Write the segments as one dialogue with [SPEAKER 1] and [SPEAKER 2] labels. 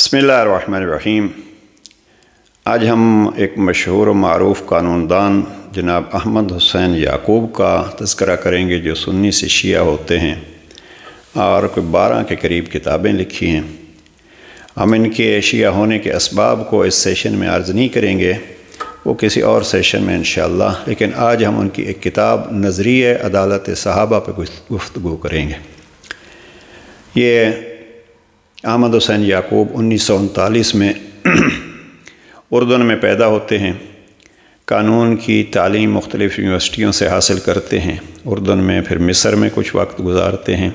[SPEAKER 1] بسم اللہ الرحمن الرحیم۔ آج ہم ایک مشہور و معروف قانون دان جناب احمد حسین یعقوب کا تذکرہ کریں گے، جو سنی سے شیعہ ہوتے ہیں اور کوئی 12 کے قریب کتابیں لکھی ہیں۔ ہم ان کے شیعہ ہونے کے اسباب کو اس سیشن میں عرض نہیں کریں گے، وہ کسی اور سیشن میں انشاءاللہ، لیکن آج ہم ان کی ایک کتاب نظریہ عدالت صحابہ پہ گفتگو کریں گے۔ یہ احمد حسین یعقوب 1939 میں اردن میں پیدا ہوتے ہیں۔ قانون کی تعلیم مختلف یونیورسٹیوں سے حاصل کرتے ہیں۔ اردن میں، پھر مصر میں کچھ وقت گزارتے ہیں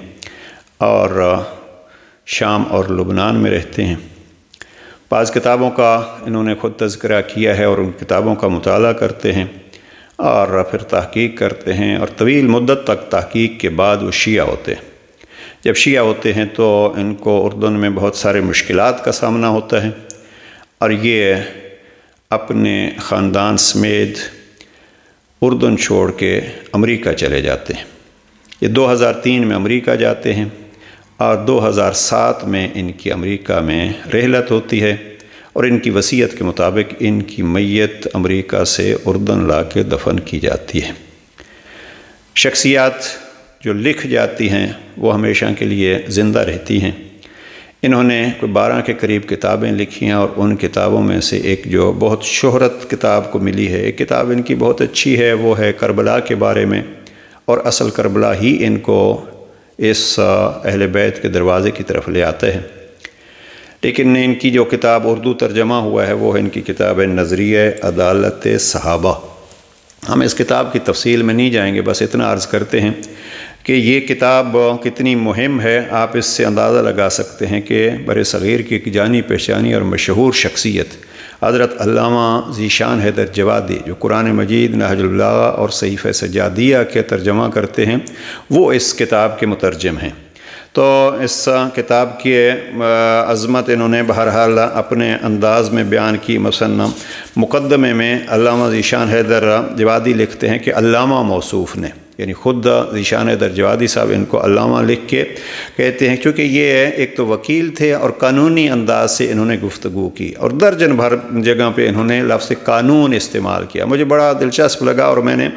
[SPEAKER 1] اور شام اور لبنان میں رہتے ہیں۔ بعض کتابوں کا انہوں نے خود تذکرہ کیا ہے اور ان کتابوں کا مطالعہ کرتے ہیں اور پھر تحقیق کرتے ہیں، اور طویل مدت تک تحقیق کے بعد وہ شیعہ ہوتے ہیں۔ جب شیعہ ہوتے ہیں تو ان کو اردن میں بہت سارے مشکلات کا سامنا ہوتا ہے، اور یہ اپنے خاندان سمیت اردن چھوڑ کے امریکہ چلے جاتے ہیں۔ یہ 2003 میں امریکہ جاتے ہیں اور 2007 میں ان کی امریکہ میں رحلت ہوتی ہے، اور ان کی وصیت کے مطابق ان کی میت امریکہ سے اردن لا کے دفن کی جاتی ہے۔ شخصیات جو لکھ جاتی ہیں وہ ہمیشہ کے لیے زندہ رہتی ہیں۔ انہوں نے کوئی 12 کے قریب کتابیں لکھی ہیں، اور ان کتابوں میں سے ایک جو بہت شہرت کتاب کو ملی ہے، ایک کتاب ان کی بہت اچھی ہے، وہ ہے کربلا کے بارے میں، اور اصل کربلا ہی ان کو اس اہل بیت کے دروازے کی طرف لے آتا ہے۔ لیکن ان کی جو کتاب اردو ترجمہ ہوا ہے وہ ہے ان کی کتاب نظریہ عدالت صحابہ۔ ہم اس کتاب کی تفصیل میں نہیں جائیں گے، بس اتنا عرض کرتے ہیں کہ یہ کتاب کتنی مہم ہے۔ آپ اس سے اندازہ لگا سکتے ہیں کہ بر صغیر کی ایک جانی پہچانی اور مشہور شخصیت حضرت علامہ ذیشان حیدر جوادی، جو قرآن مجید، نہج البلاغہ اور صحیفہ سجادیہ کے ترجمہ کرتے ہیں، وہ اس کتاب کے مترجم ہیں۔ تو اس کتاب کی عظمت انہوں نے بہرحال اپنے انداز میں بیان کی۔ مثلا مقدمے میں علامہ ذیشان حیدر جوادی لکھتے ہیں کہ علامہ موصوف نے، یعنی خود ذیشان حیدر جوادی صاحب ان کو علامہ لکھ کے کہتے ہیں، کیونکہ یہ ایک تو وکیل تھے اور قانونی انداز سے انہوں نے گفتگو کی، اور درجن بھر جگہ پہ انہوں نے لفظ قانون استعمال کیا۔ مجھے بڑا دلچسپ لگا، اور میں نے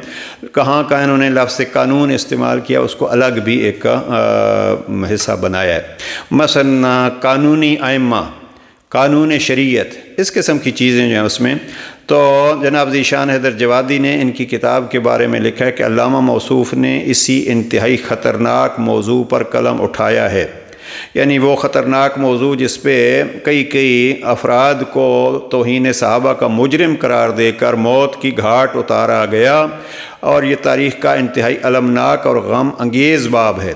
[SPEAKER 1] کہاں انہوں نے لفظ قانون استعمال کیا اس کو الگ بھی ایک حصہ بنایا ہے۔ مثلا قانونی ائمہ، قانون شریعت، اس قسم کی چیزیں جو ہیں اس میں، تو جناب ذیشان حیدر جوادی نے ان کی کتاب کے بارے میں لکھا ہے کہ علامہ موصوف نے اسی انتہائی خطرناک موضوع پر قلم اٹھایا ہے، یعنی وہ خطرناک موضوع جس پہ کئی افراد کو توہین صحابہ کا مجرم قرار دے کر موت کی گھاٹ اتارا گیا، اور یہ تاریخ کا انتہائی المناک اور غم انگیز باب ہے۔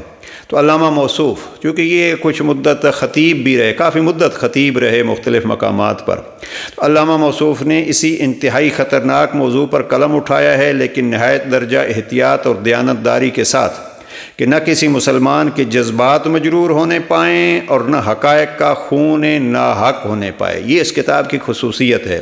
[SPEAKER 1] تو علامہ موصوف، چونکہ یہ کچھ مدت خطیب بھی رہے، کافی مدت خطیب رہے مختلف مقامات پر، تو علامہ موصوف نے اسی انتہائی خطرناک موضوع پر قلم اٹھایا ہے، لیکن نہایت درجہ احتیاط اور دیانتداری کے ساتھ، کہ نہ کسی مسلمان کے جذبات مجرور ہونے پائیں اور نہ حقائق کا خون ناحق ہونے پائے۔ یہ اس کتاب کی خصوصیت ہے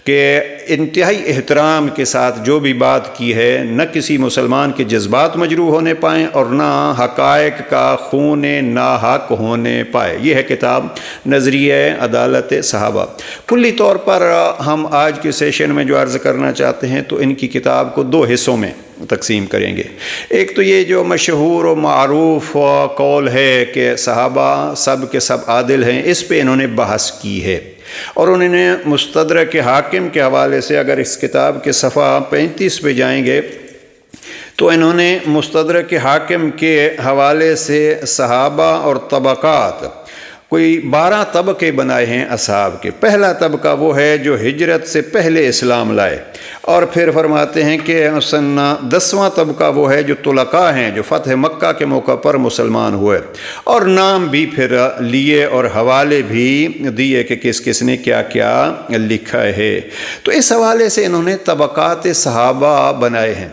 [SPEAKER 1] کہ انتہائی احترام کے ساتھ جو بھی بات کی ہے، نہ کسی مسلمان کے جذبات مجروح ہونے پائیں اور نہ حقائق کا خون ناحق ہونے پائے۔ یہ ہے کتاب نظریہ عدالت صحابہ۔ کلی طور پر ہم آج کے سیشن میں جو عرض کرنا چاہتے ہیں تو ان کی کتاب کو 2 حصوں میں تقسیم کریں گے۔ ایک تو یہ جو مشہور و معروف قول ہے کہ صحابہ سب کے سب عادل ہیں، اس پہ انہوں نے بحث کی ہے، اور انہوں نے مستدرک حاکم کے حوالے سے، اگر اس کتاب کے صفحہ 35 پہ جائیں گے تو انہوں نے مستدرک حاکم کے حوالے سے صحابہ اور طبقات، کوئی 12 طبقے بنائے ہیں اصحاب کے۔ پہلا طبقہ وہ ہے جو ہجرت سے پہلے اسلام لائے، اور پھر فرماتے ہیں کہ 10واں طبقہ وہ ہے جو طلقاء ہیں، جو فتح مکہ کے موقع پر مسلمان ہوئے، اور نام بھی پھر لیے اور حوالے بھی دیے کہ کس کس نے کیا کیا لکھا ہے۔ تو اس حوالے سے انہوں نے طبقات صحابہ بنائے ہیں،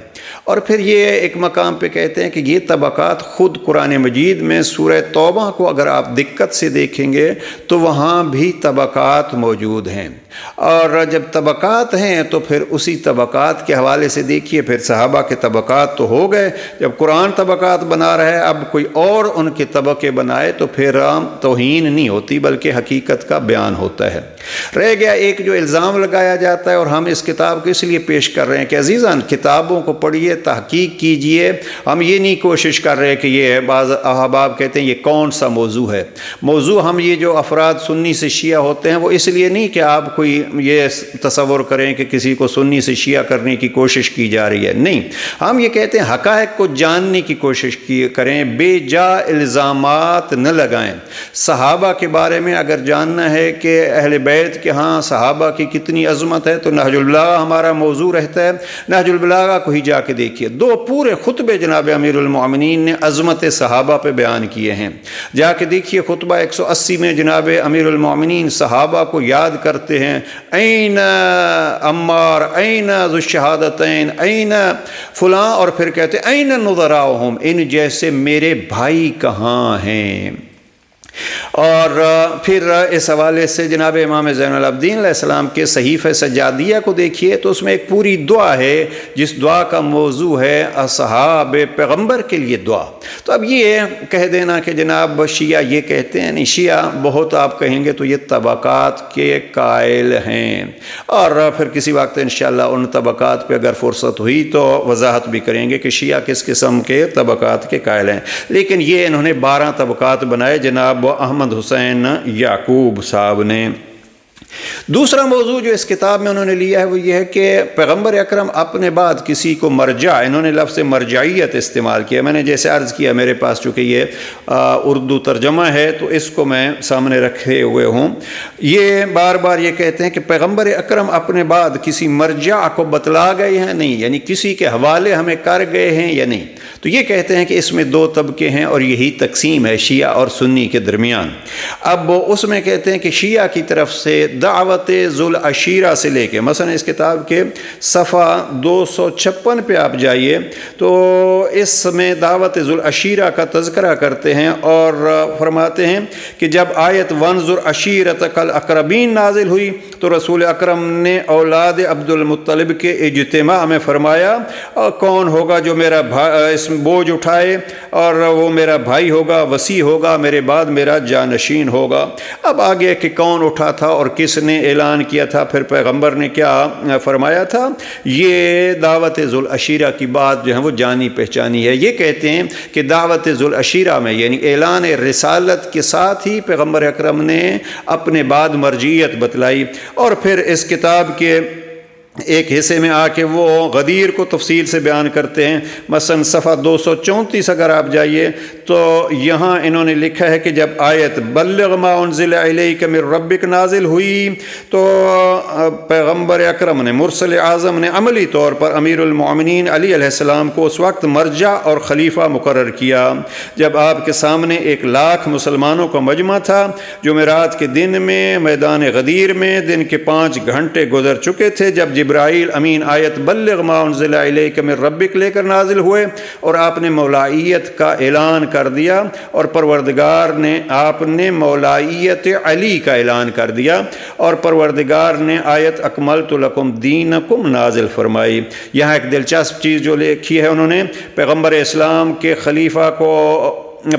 [SPEAKER 1] اور پھر یہ ایک مقام پہ کہتے ہیں کہ یہ طبقات خود قرآن مجید میں سورہ توبہ کو اگر آپ دقت سے دیکھیں گے تو وہاں بھی طبقات موجود ہیں، اور جب طبقات ہیں تو پھر اسی طبقات کے حوالے سے دیکھیے، پھر صحابہ کے طبقات تو ہو گئے، جب قرآن طبقات بنا رہا ہے اب کوئی اور ان کے طبقے بنائے تو پھر توہین نہیں ہوتی بلکہ حقیقت کا بیان ہوتا ہے۔ رہ گیا ایک جو الزام لگایا جاتا ہے، اور ہم اس کتاب کو اس لیے پیش کر رہے ہیں کہ عزیزان کتابوں کو پڑھیے، تحقیق کیجئے۔ ہم یہ نہیں کوشش کر رہے کہ یہ بعض احباب کہتے ہیں یہ کون سا موضوع ہے، موضوع ہم یہ جو افراد سنی سے شیعہ ہوتے ہیں وہ اس لیے نہیں کہ آپ کوئی یہ تصور کریں کہ کسی کو سنی سے شیعہ کرنے کی کوشش کی جا رہی ہے، نہیں، ہم یہ کہتے ہیں حقائق کو جاننے کی کوشش کریں، بے جا الزامات نہ لگائیں۔ صحابہ کے بارے میں اگر جاننا ہے کہ اہل بیت کے ہاں صحابہ کی کتنی عظمت ہے تو نہج البلاغہ ہمارا موضوع رہتا ہے، نہج البلاغہ کو ہی جا کے دیکھیے، 2 پورے خطبے جناب امیر المومنین نے عظمت صحابہ پہ بیان کیے ہیں، جا کے دیکھیے خطبہ 180 میں جناب امیر المومنین صحابہ کو یاد کرتے ہیں، این عمار، این ذو الشہادتین، این فلاں، اور پھر کہتے ہیں این نظراؤہم، ان جیسے میرے بھائی کہاں ہیں۔ اور پھر اس حوالے سے جناب امام زین العابدین علیہ السلام کے صحیفہ سجادیہ کو دیکھیے تو اس میں ایک پوری دعا ہے جس دعا کا موضوع ہے اصحاب پیغمبر کے لیے دعا۔ تو اب یہ کہہ دینا کہ جناب شیعہ یہ کہتے ہیں، نہیں، شیعہ بہت آپ کہیں گے تو یہ طبقات کے قائل ہیں، اور پھر کسی وقت انشاءاللہ ان طبقات پہ اگر فرصت ہوئی تو وضاحت بھی کریں گے کہ شیعہ کس قسم کے طبقات کے قائل ہیں۔ لیکن یہ انہوں نے 12 طبقات بنائے جناب احمد حسین یعقوب صاحب نے۔ دوسرا موضوع جو اس کتاب میں انہوں نے لیا ہے وہ یہ ہے کہ پیغمبر اکرم اپنے بعد کسی کو مرجع، انہوں نے لفظ مرجعیت استعمال کیا۔ میں نے جیسے عرض کیا میرے پاس چونکہ یہ اردو ترجمہ ہے تو اس کو میں سامنے رکھے ہوئے ہوں، یہ بار بار یہ کہتے ہیں کہ پیغمبر اکرم اپنے بعد کسی مرجع کو بتلا گئے ہیں نہیں، یعنی کسی کے حوالے ہمیں کر گئے ہیں یا نہیں، تو یہ کہتے ہیں کہ اس میں 2 طبقے ہیں اور یہی تقسیم ہے شیعہ اور سنی کے درمیان۔ اب اس میں کہتے ہیں کہ شیعہ کی طرف سے دعوت ذو العشیرہ سے لے کے، مثلا اس کتاب کے صفحہ 256 پہ آپ جائیے تو اس میں دعوت ذو العشیرہ کا تذکرہ کرتے ہیں اور فرماتے ہیں کہ جب آیت وانظر عشیرتک الاقربین نازل ہوئی تو رسول اکرم نے اولاد عبد المطلب کے اجتماع میں فرمایا کون ہوگا جو میرا اس بوجھ اٹھائے، اور وہ میرا بھائی ہوگا، وصی ہوگا، میرے بعد میرا جانشین ہوگا۔ اب آگے کہ کون اٹھا تھا اور کس نے اعلان کیا تھا، پھر پیغمبر نے کیا فرمایا تھا، یہ دعوت ذو العشیرہ کی بات جو ہے وہ جانی پہچانی ہے۔ یہ کہتے ہیں کہ دعوت ذو العشیرہ میں یعنی اعلان رسالت کے ساتھ ہی پیغمبر اکرم نے اپنے بعد مرجعیت بتلائی، اور پھر اس کتاب کے ایک حصے میں آ کے وہ غدیر کو تفصیل سے بیان کرتے ہیں۔ مثلا صفحہ 234 اگر آپ جائیے تو یہاں انہوں نے لکھا ہے کہ جب آیت بلغ ما انزل الیک من ربک نازل ہوئی تو پیغمبر اکرم نے، مرسل اعظم نے عملی طور پر امیر المومنین علی علیہ السلام کو اس وقت مرجع اور خلیفہ مقرر کیا جب آپ کے سامنے 1,00,000 مسلمانوں کا مجمع تھا۔ جمعرات کے دن میں میدان غدیر میں دن کے 5 گھنٹے گزر چکے تھے جب جبرائیل امین آیت بلغ ما انزل الیک من ربک لے کر نازل ہوئے، اور آپ نے مولائیت کا اعلان کر دیا، اور پروردگار نے آپ نے مولائیت علی کا اعلان کر دیا، اور پروردگار نے آیت اکملت لکم دینکم نازل فرمائی۔ یہاں ایک دلچسپ چیز جو لکھی ہے انہوں نے، پیغمبر اسلام کے خلیفہ کو،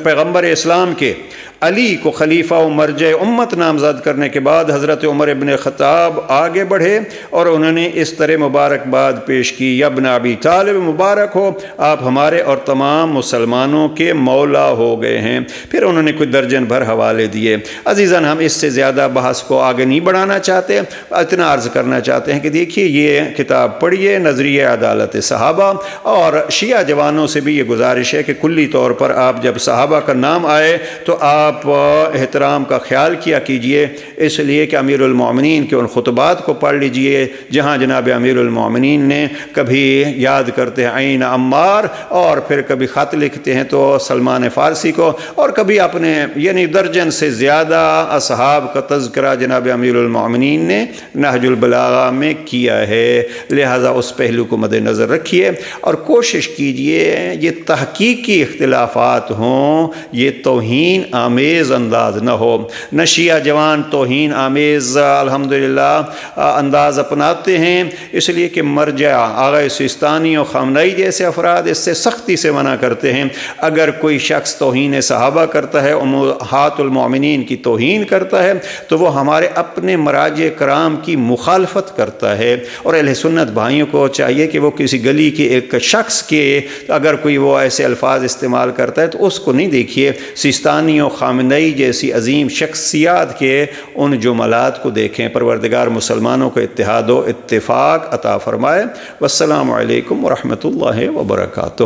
[SPEAKER 1] پیغمبر اسلام کے علی کو خلیفہ و مرجع امت نامزد کرنے کے بعد حضرت عمر ابن خطاب آگے بڑھے اور انہوں نے اس طرح مبارکباد پیش کی، یا ابن ابی طالب مبارک ہو، آپ ہمارے اور تمام مسلمانوں کے مولا ہو گئے ہیں۔ پھر انہوں نے کوئی درجن بھر حوالے دیے۔ عزیزاً ہم اس سے زیادہ بحث کو آگے نہیں بڑھانا چاہتے، اتنا عرض کرنا چاہتے ہیں کہ دیکھیے یہ کتاب پڑھیے، نظریہ عدالت صحابہ، اور شیعہ جوانوں سے بھی یہ گزارش ہے کہ کلی طور پر آپ جب صحابہ کا نام آئے تو آپ آپ احترام کا خیال کیا کیجئے، اس لیے کہ امیر المومنین کے ان خطبات کو پڑھ لیجئے جہاں جناب امیر المومنین نے کبھی یاد کرتے ہیں عین عمار، اور پھر کبھی خط لکھتے ہیں تو سلمان فارسی کو، اور کبھی اپنے یعنی درجن سے زیادہ اصحاب کا تذکرہ جناب امیر المومنین نے نہج البلاغہ میں کیا ہے۔ لہذا اس پہلو کو مد نظر رکھیے اور کوشش کیجئے یہ تحقیقی اختلافات ہوں، یہ توہین آمیز انداز نہ ہو۔ نہ شیعہ جوان توہین آمیز الحمدللہ انداز اپناتے ہیں، اس لیے کہ مرجع آغا سیستانی اور خامنئی جیسے افراد اس سے سختی سے منع کرتے ہیں۔ اگر کوئی شخص توہین صحابہ کرتا ہے، امہات المومنین کی توہین کرتا ہے، تو وہ ہمارے اپنے مراجع کرام کی مخالفت کرتا ہے۔ اور اہل سنت بھائیوں کو چاہیے کہ وہ کسی گلی کے ایک شخص کے اگر کوئی وہ ایسے الفاظ استعمال کرتا ہے تو اس کو نہیں دیکھیے، سیستانی و خامنئی جیسی عظیم شخصیات کے ان جملات کو دیکھیں۔ پروردگار مسلمانوں کو اتحاد و اتفاق عطا فرمائے۔ والسلام علیکم ورحمۃ اللہ وبرکاتہ۔